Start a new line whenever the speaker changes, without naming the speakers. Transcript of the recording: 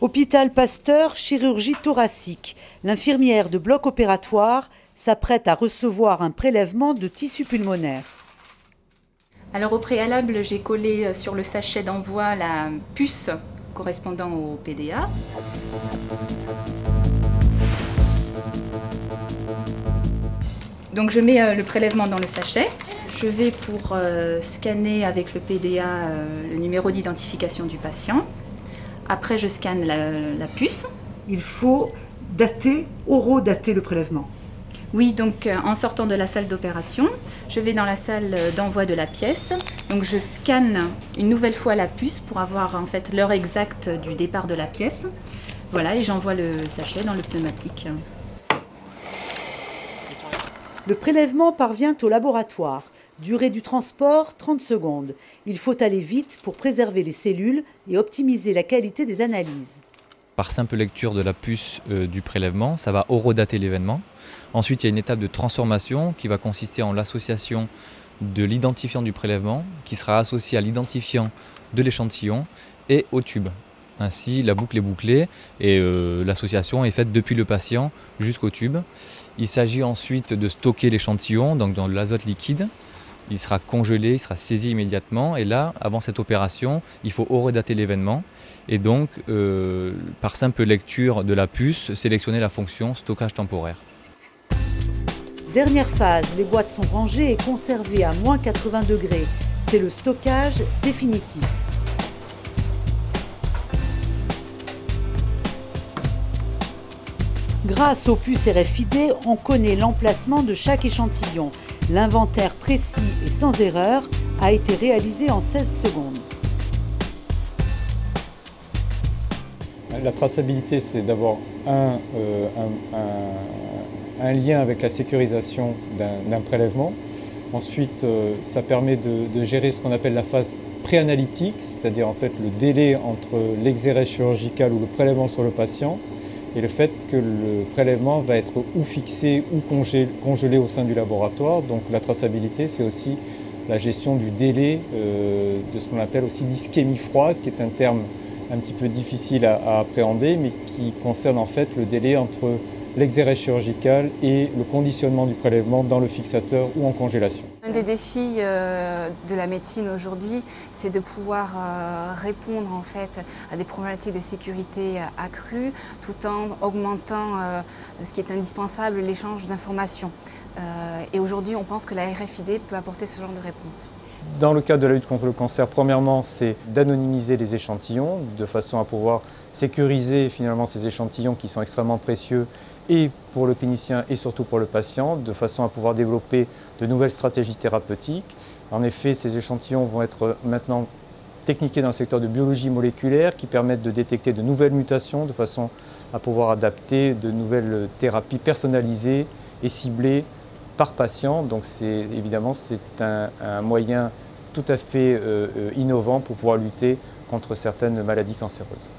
Hôpital Pasteur, chirurgie thoracique. L'infirmière de bloc opératoire s'apprête à recevoir un prélèvement de tissu pulmonaire.
Alors au préalable, j'ai collé sur le sachet d'envoi la puce correspondant au PDA. Donc je mets le prélèvement dans le sachet. Je vais pour scanner avec le PDA le numéro d'identification du patient. Après, je scanne la puce.
Il faut horodater le prélèvement.
Oui, donc en sortant de la salle d'opération, je vais dans la salle d'envoi de la pièce. Donc je scanne une nouvelle fois la puce pour avoir en fait l'heure exacte du départ de la pièce. Voilà, et j'envoie le sachet dans le pneumatique.
Le prélèvement parvient au laboratoire. Durée du transport, 30 secondes. Il faut aller vite pour préserver les cellules et optimiser la qualité des analyses.
Par simple lecture de la puce du prélèvement, ça va horodater l'événement. Ensuite, il y a une étape de transformation qui va consister en l'association de l'identifiant du prélèvement qui sera associé à l'identifiant de l'échantillon et au tube. Ainsi, la boucle est bouclée et l'association est faite depuis le patient jusqu'au tube. Il s'agit ensuite de stocker l'échantillon donc dans de l'azote liquide. Il sera congelé, il sera saisi immédiatement et là, avant cette opération, il faut horodater l'événement et donc, par simple lecture de la puce, sélectionner la fonction stockage temporaire.
Dernière phase, les boîtes sont rangées et conservées à moins 80 degrés. C'est le stockage définitif. Grâce aux puces RFID, on connaît l'emplacement de chaque échantillon. L'inventaire précis et sans erreur a été réalisé en 16 secondes.
La traçabilité, c'est d'avoir un lien avec la sécurisation d'un prélèvement. Ensuite, ça permet de gérer ce qu'on appelle la phase préanalytique, c'est-à-dire en fait le délai entre l'exérèse chirurgical ou le prélèvement sur le patient et le fait que le prélèvement va être ou fixé ou congelé au sein du laboratoire. Donc la traçabilité, c'est aussi la gestion du délai de ce qu'on appelle aussi l'ischémie froide, qui est un terme un petit peu difficile à appréhender, mais qui concerne en fait le délai entre l'exérèse chirurgical et le conditionnement du prélèvement dans le fixateur ou en congélation.
Un des défis de la médecine aujourd'hui, c'est de pouvoir répondre en fait à des problématiques de sécurité accrues, tout en augmentant ce qui est indispensable, l'échange d'informations. Et aujourd'hui, on pense que la RFID peut apporter ce genre de réponse.
Dans le cadre de la lutte contre le cancer, premièrement, c'est d'anonymiser les échantillons de façon à pouvoir sécuriser finalement ces échantillons qui sont extrêmement précieux et pour le clinicien et surtout pour le patient, de façon à pouvoir développer de nouvelles stratégies thérapeutiques. En effet, ces échantillons vont être maintenant techniqués dans le secteur de biologie moléculaire qui permettent de détecter de nouvelles mutations de façon à pouvoir adapter de nouvelles thérapies personnalisées et ciblées par patient. Donc évidemment, c'est un moyen tout à fait innovant pour pouvoir lutter contre certaines maladies cancéreuses.